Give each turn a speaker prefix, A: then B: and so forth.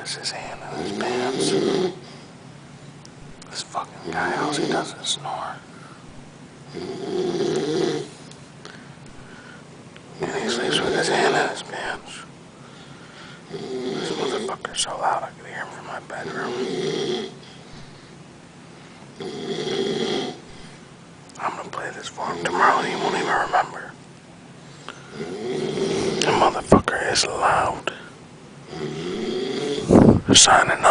A: has his hand in his pants. This fucking guy, all he does is snore. And he sleeps with his hand in his pants. This motherfucker's so loud I could hear him from my bedroom. I'm gonna play this for him tomorrow, he won't even remember. The motherfucker is loud. Signing